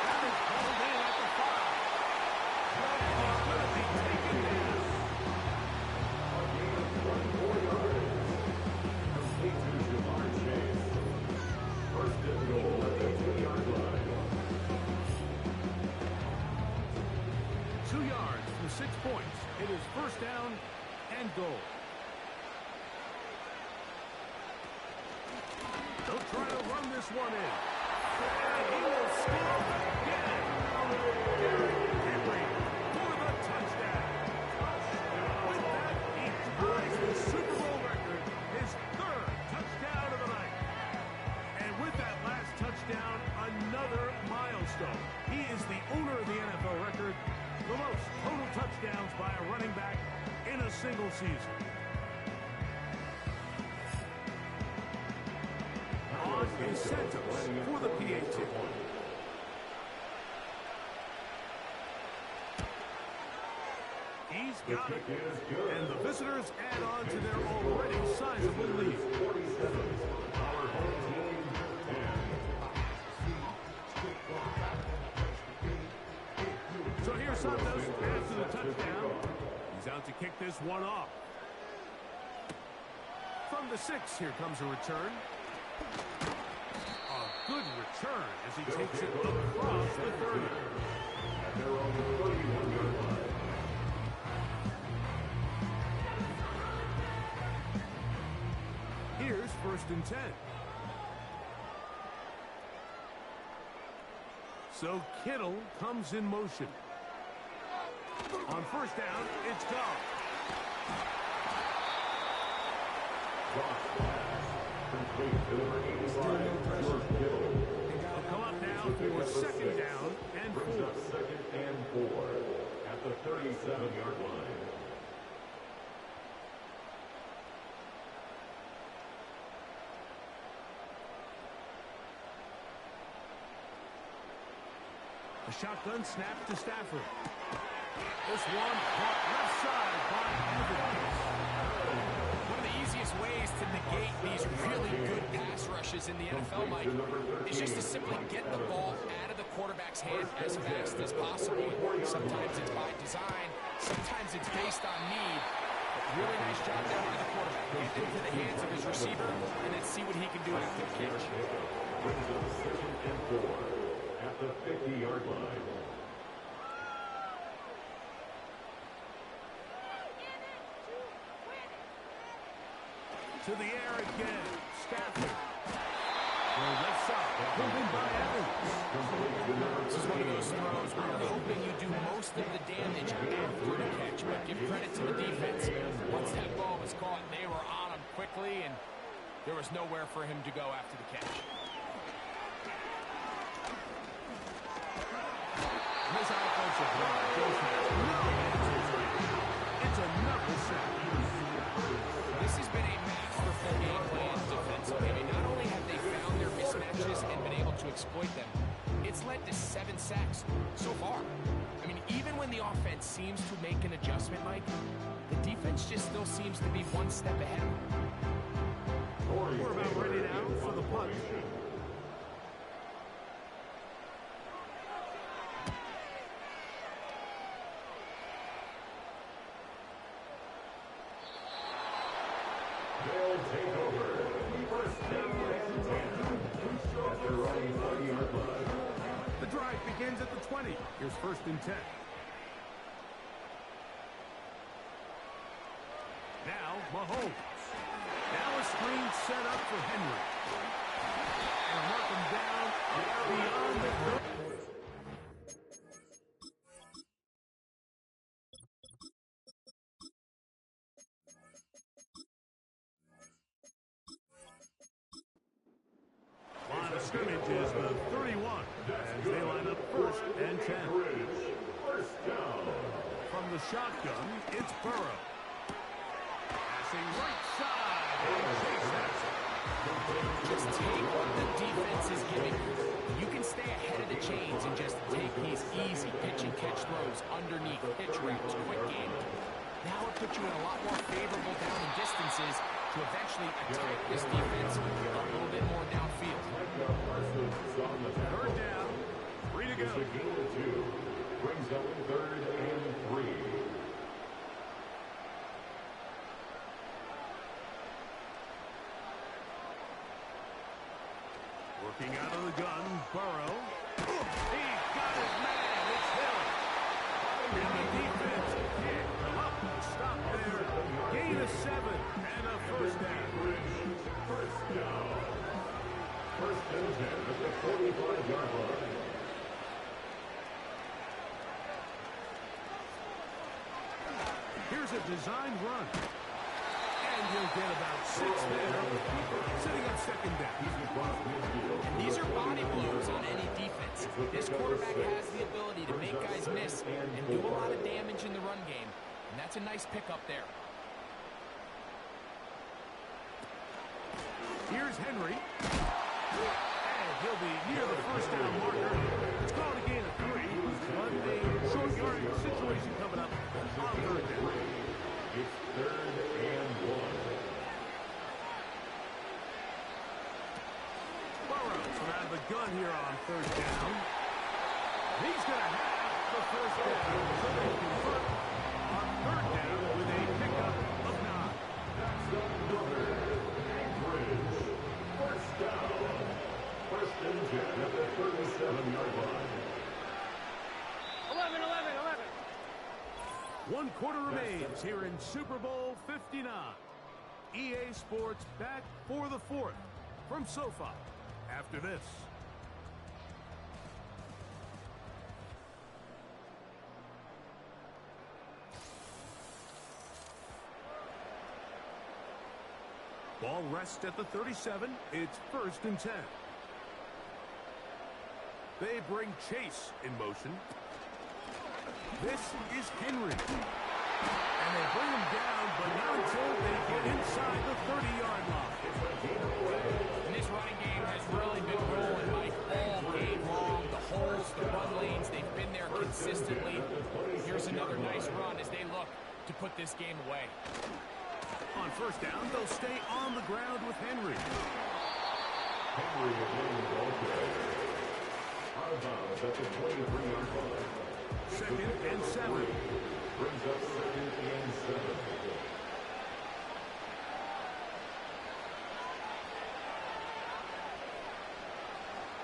That is pulled in at the 5. And he's going to be taken down. First and goal at the 2-yard line. 2 yards from 6 points. It is 1st down and goal. They'll try to run this one in. And he will score again. Derrick Henry for the touchdown. With that, he ties the Super Bowl record, his 3rd touchdown of the night. And with that last touchdown, another milestone. He is the owner of the NFL record, the most total touchdowns by a running back in a single season. On incentives for the PAT. He's got it. And the visitors add on to their already sizable lead. Our home team 10. So here's Santos after the touchdown. He's out to kick this one off. From the 6, here comes a return. A good return as he takes it across the 30. at their own 31-yard line. Here's 1st and 10. So Kittle comes in motion. On 1st down, it's gone. Complete to number 85, George Kittle. They'll come up now for 2nd down and 4. Brings up 2nd and 4 at the 37-yard line. A shotgun snap to Stafford. This one caught left side by Evans. One of the easiest ways to negate these really good pass rushes in the NFL, Mike, is just to simply get the ball out of the quarterback's hand as fast as possible. Sometimes it's by design, sometimes it's based on need. But really nice job there by the quarterback. Get into the hands of his receiver, and then see what he can do after the catch. Brings up 2nd and 4 at the 50-yard line. To the air again. Stafford. Well, left side. Pulled in by Evans. This is one of those throws where you're hoping you do most of the damage after the catch, but give credit to the defense. Once that ball was caught, they were on him quickly, and there was nowhere for him to go after the catch. This offensive line just has no answers. It's another sack. This has been a masterful game plan defensively. Not only have they found their mismatches and been able to exploit them, it's led to 7 sacks so far. I mean, even when the offense seems to make an adjustment, Mike, the defense just still seems to be one step ahead. We're about ready now for the punt. They'll take over. 1st down and 10 at their own 40-yard line. The drive begins at the 20. Here's 1st and 10. Now, Mahomes. Now a screen set up for Henry. And mark him down beyond the 30. Line of scrimmage is the 31 as they line up 1st and 10. 1st down. From the shotgun, it's Burrow. Passing right side. And Chase has it. Just take what the defense is giving you. You can stay ahead of the chains and just take these easy pitch and catch throws underneath, pitch routes, quick game. Now it puts you in a lot more favorable down and distances to eventually attack this defense a little bit more downfield. 3rd down. 3 to go. It's a gain of 2. Brings up 3rd and 3. Working out of the gun, Burrow. He got his man. It's Hill. And the defense can't come up and stop there. Gain of 7 and a 1st down. 1st down. 1st and 10 at the 45-yard line. Here's a design run. And he'll get about 6 there. Setting up 2nd down. And these are body blows on any defense. This quarterback has the ability to make guys miss and do a lot of damage in the run game. And that's a nice pickup there. Here's Henry. And he'll be near the 1st down marker. It's called a gain of 3. But a short yardage situation coming up on 3rd down. It's 3rd and 1. Burrows around the gun here on 3rd down. He's going to have the 1st down. So they convert on 3rd down with a pickup of 9. That's another bridge. 1st down. 1st and 10 at the 37-yard line. quarter remains here in Super Bowl 59. EA Sports back for the fourth from SoFi after this. Ball rests at the 37. It's 1st and 10. They bring Chase in motion. This is Henry. And they bring him down, but not until they get inside the 30-yard line. And this running game has really been rolling, Mike, all game long. The holes, the run lanes, they've been there consistently. Here's another nice run as they look to put this game away. On 1st down, they'll stay on the ground with Henry. Henry is in the ball carrier. Out of bounds at the 23-yard line. 2nd and 7. Brings up 2nd and 7.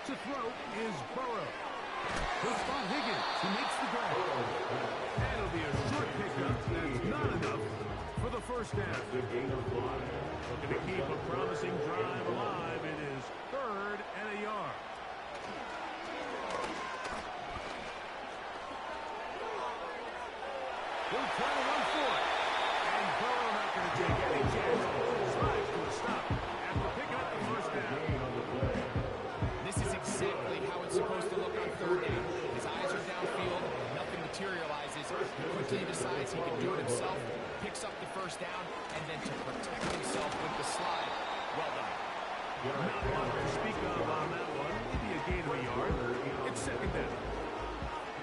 To throw is Burrow. He'll spot Higgins, who makes the grab. And it'll be a short pickup. That's not enough for the 1st down. Looking to keep a promising drive alive. It is 3rd and a yard. He'll try to run for it. And Burrow not going to take any chances. Slides to a stop after picking up the 1st down. This is exactly how it's supposed to look on 3rd down. His eyes are downfield, nothing materializes. Quickly decides he can do it himself, picks up the 1st down, and then to protect himself with the slide. Well done. Not much to speak of on that one. Maybe a gain of a yard. It's 2nd down.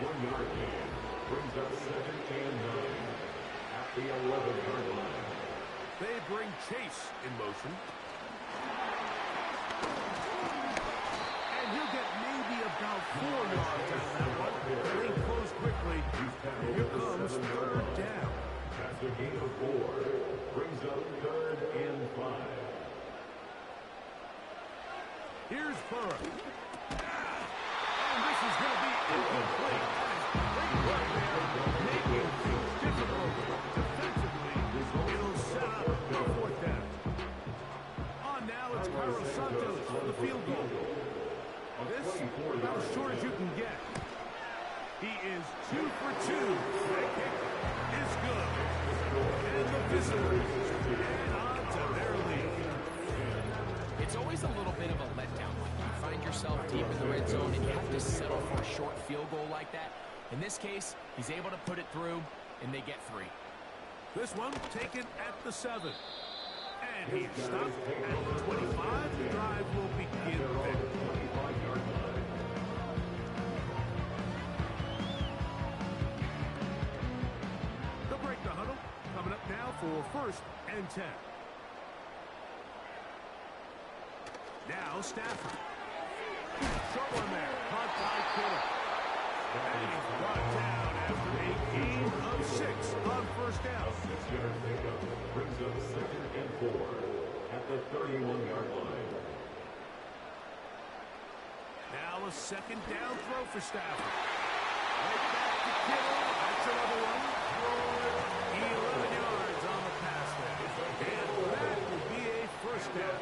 1-yard gain. Brings up 2nd and 9 at the 11-yard line. They bring Chase in motion. And he'll get maybe about 4 yards out of that one. They close quickly. And here comes 3rd down. After a gain of 4, brings up 3rd and 5. Here's Burrow. And this is going to be incomplete. Great work there, making things difficult defensively. It'll set up the 4th down. On now, it's Carlos Santos for the field goal. This about as short as you can get. He is 2 for 2. That kick is good. And the visitors add on to their lead. It's always a little bit of a letdown when you find yourself deep in the red zone and you have to settle for a short field goal like that. In this case, he's able to put it through, and they get 3. This one taken at the 7. And he's stopped at the 25. The drive will begin there. They'll break the huddle. Coming up now for 1st and 10. Now Stafford. Short one there. Caught by Kittle. And he's brought down after a gain of 6 on 1st down. 6-yard pickup brings up 2nd and 4 at the 31-yard line. Now a 2nd down throw for Stafford. Right back to Kittle. That's another one. 11 yards on the pass there. And that will be a 1st down.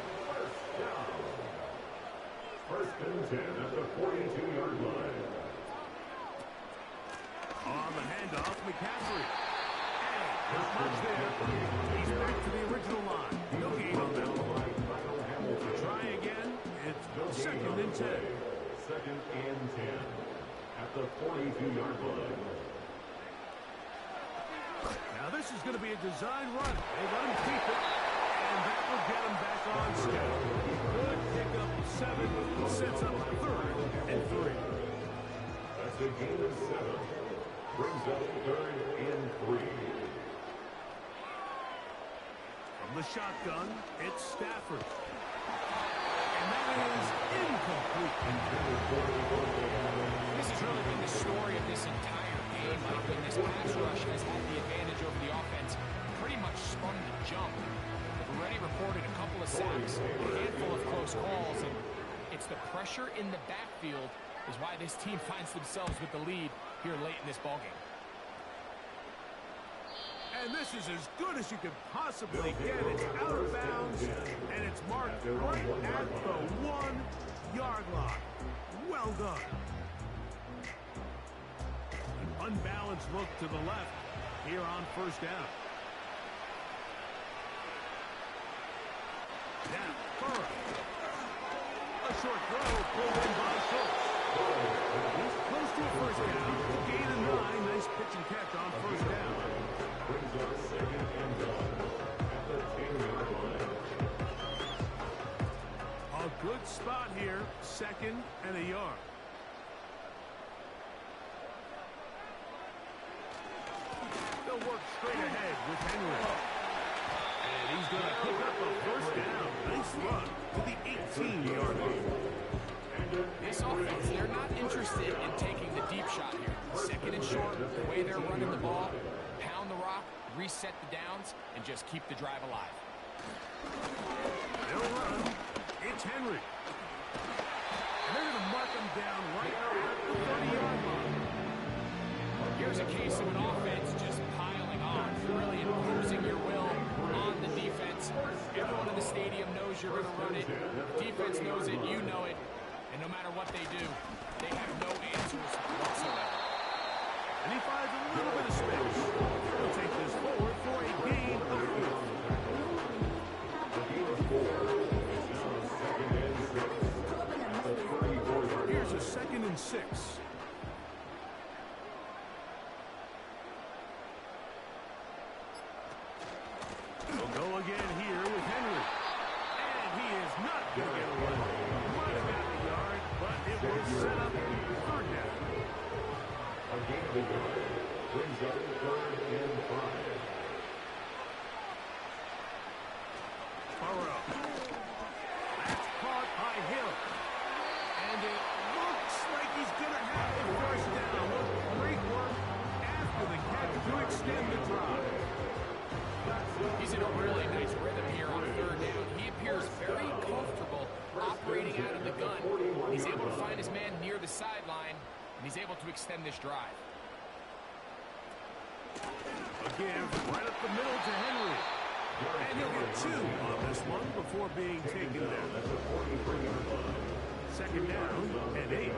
1st and 10 at the 42-yard line. On the handoff, McCaffrey. And not much there. He's back to the original line. No gain on that one. Try again. It's 2nd and 10. 2nd and 10 at the 42-yard line. Now this is going to be a design run. They let him keep it. And that will get him back on schedule. Good pickup of 7. Sets up 3rd and 3. That's a gain of 7. Brings up 3rd and 3. From the shotgun, it's Stafford. And that is incomplete. This has really been the story of this entire game, Mike, when this pass rush has had the advantage over the offense, pretty much sprung the jump. They've already reported a couple of sacks, a handful of close calls, and it's the pressure in the backfield is why this team finds themselves with the lead here late in this ballgame. And this is as good as you could possibly get. It's out of bounds, and it's marked right at the 1-yard line. Well done. An unbalanced look to the left here on first down. Now, Burrow. A short throw pulled in by Schultz. He's close to a first down. Gain of 9. Nice pitch and catch on first down. Brings up second and goal at the 10-yard line. A good spot here. Second and a yard. They'll work straight ahead with Henry. And he's going to pick up a first down. Nice run to the 18-yard line. This offense, they're not interested in taking the deep shot here. Second and short, the way they're running the ball, pound the rock, reset the downs, and just keep the drive alive. They'll run. It's Henry. And they're going to mark him down right at the 30-yard line. Here's a case of an offense just piling on, really imposing your will on the defense. Everyone in the stadium knows you're going to run it. The defense knows it, you know it. And no matter what they do, they have no answers whatsoever. And he finds a little bit of space. He'll take this forward for a gain of 4. Here's a 2nd and 6. They'll go again here with Henry. And he is not going to get away. Might have got the yard, but it will set up third down. A gain of a yard brings up 3rd and 5. Burrow. That's caught by Hill. And it looks like he's going to have a first down. Great work after the catch to extend the drive. He's in a really nice rhythm here on third down. He appears very comfortable operating out of the gun. He's able to find his man near the sideline, and he's able to extend this drive. Again, right up the middle to Henry. And he'll get 2 on this one before being taken down. Second down and 8.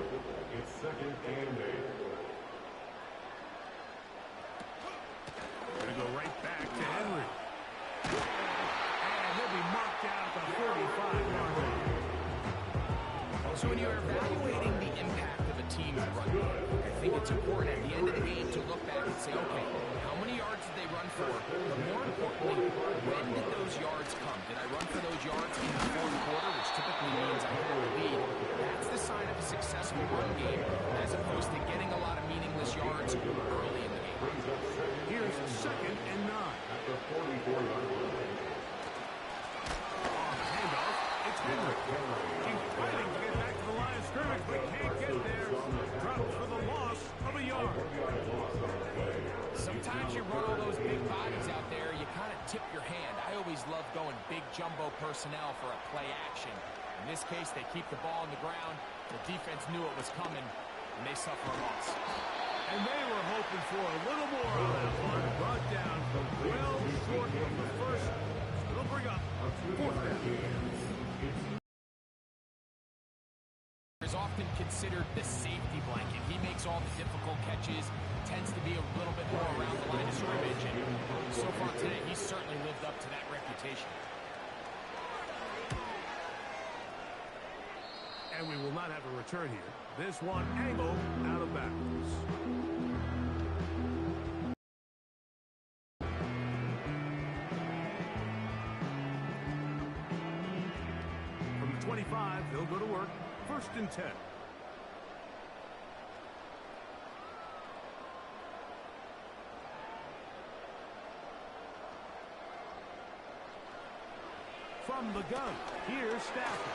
It's 2nd and 8. Going to go right back to Henry. And he'll be marked down at the 45-yard line. So when you're evaluating the impact of a team's run game, I think it's important at the end of the game to look back and say, okay, how many yards did they run for? But more importantly, when did those yards come? Did I run for those yards in the fourth quarter, which typically means I have a lead? That's the sign of a successful run game, as opposed to getting a lot of meaningless yards early in the game. Here's 2nd and 9. At the 44-yard line. On the handoff, it's Henry. He's fighting to get back to the line of scrimmage, but can't get there. Dropped for the loss of a yard. Sometimes you run all those big bodies out there, you kind of tip your hand. I always love going big jumbo personnel for a play action. In this case, they keep the ball on the ground. The defense knew it was coming, and they suffer a loss. And they were hoping for a little more on that one. Brought down well short of the first. It'll bring up 4th down. Is often considered the safety blanket. He makes all the difficult catches, tends to be a little bit more around the line of scrimmage, and so far today, he's certainly lived up to that reputation. And we will not have a return here. This one angled out of bounds. From the 25, they'll go to work. 1st and 10. From the gun, here's Stafford.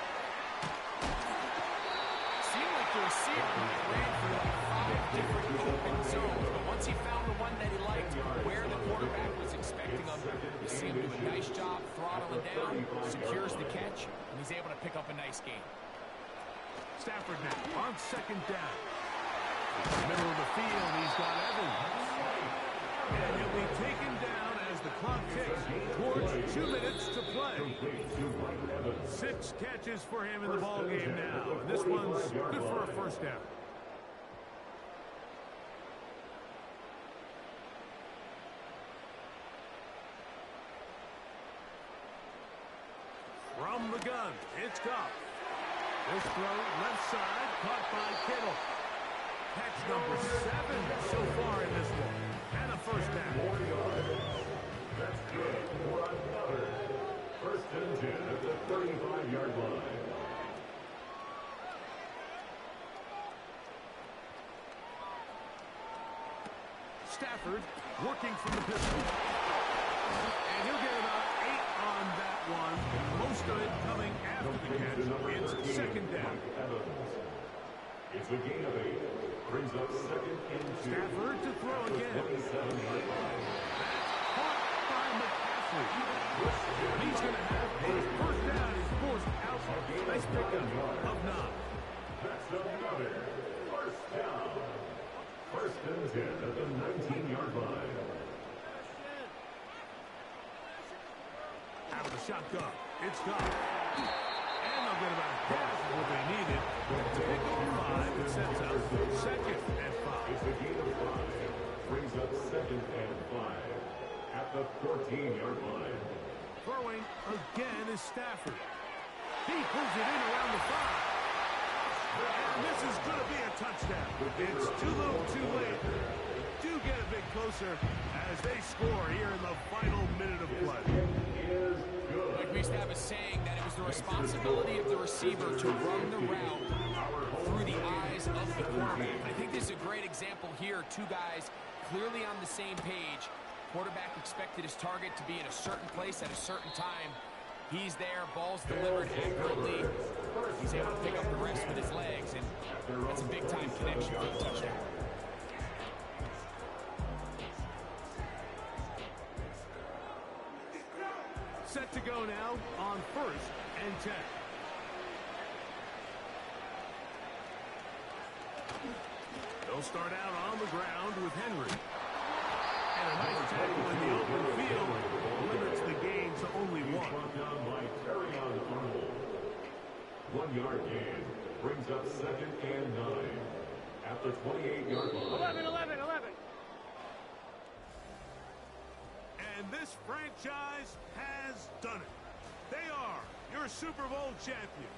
Seemed like the receiver ran through like 5 different open zones, but once he found the one that he liked, where the quarterback was expecting him, you see him do a nice job throttling down, secures the catch, and he's able to pick up a nice gain. Stafford now on 2nd down. Middle of the field, he's got Evans. And he'll be taken down 2 minutes to play. 6 catches for him in the ball game now. And this one's good for a first down. From the gun, it's Goff. This throw left side, caught by Kittle. Catch number 7 so far in this one. And a first down. That's good for another. First and 10 at the 35-yard line. Stafford working from the pistol. And he'll get about 8 on that one. Most of it coming after the catch. It's second down. It's a gain of 8. Brings up second and 2. Stafford to throw again. 27-yard line. Caught by McCaffrey. He's going to have his first down. He's forced out. Nice pickup of 9. That's another first down. First and 10 at the 19-yard line. Out of the shotgun. It's Goff. And they'll get about half of what they needed. To pick up 5, it sets up second and 5. It's a gain of 5. Brings up second and 5 at the 14-yard line. Throwing again is Stafford. He pulls it in around the 5. And this is going to be a touchdown. It's too little, too late. Do get a bit closer as they score here in the final minute of play. Like we used to have a saying that it was the responsibility of the receiver to run the route through the eyes of the quarterback. I think this is a great example here. 2 guys clearly on the same page. Quarterback expected his target to be in a certain place at a certain time. He's there, ball's delivered accurately. He's able to pick up the rest with his legs, and that's a big-time connection for the touchdown. Set to go now on first and 10. They'll start out on the ground with Henry. And a nice tackle in the open field limits the gain to only 1. Down by Arnold. 1-yard gain brings up second and 9 at the 28-yard line. 11. And this franchise has done it. They are your Super Bowl champions.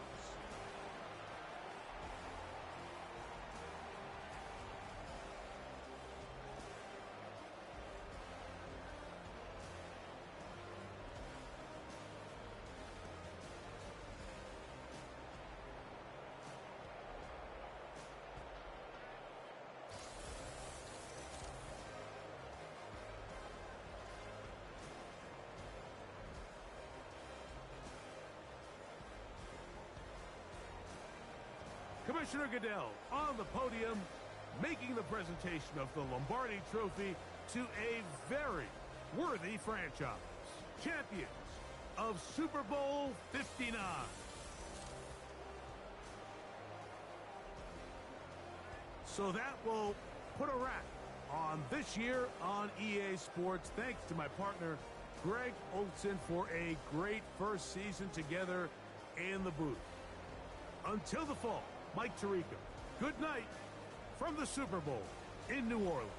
Commissioner Goodell on the podium, making the presentation of the Lombardi Trophy to a very worthy franchise. Champions of Super Bowl 59. So that will put a wrap on this year on EA Sports. Thanks to my partner, Greg Olson, for a great first season together in the booth. Until the fall, Mike Tirico, good night from the Super Bowl in New Orleans.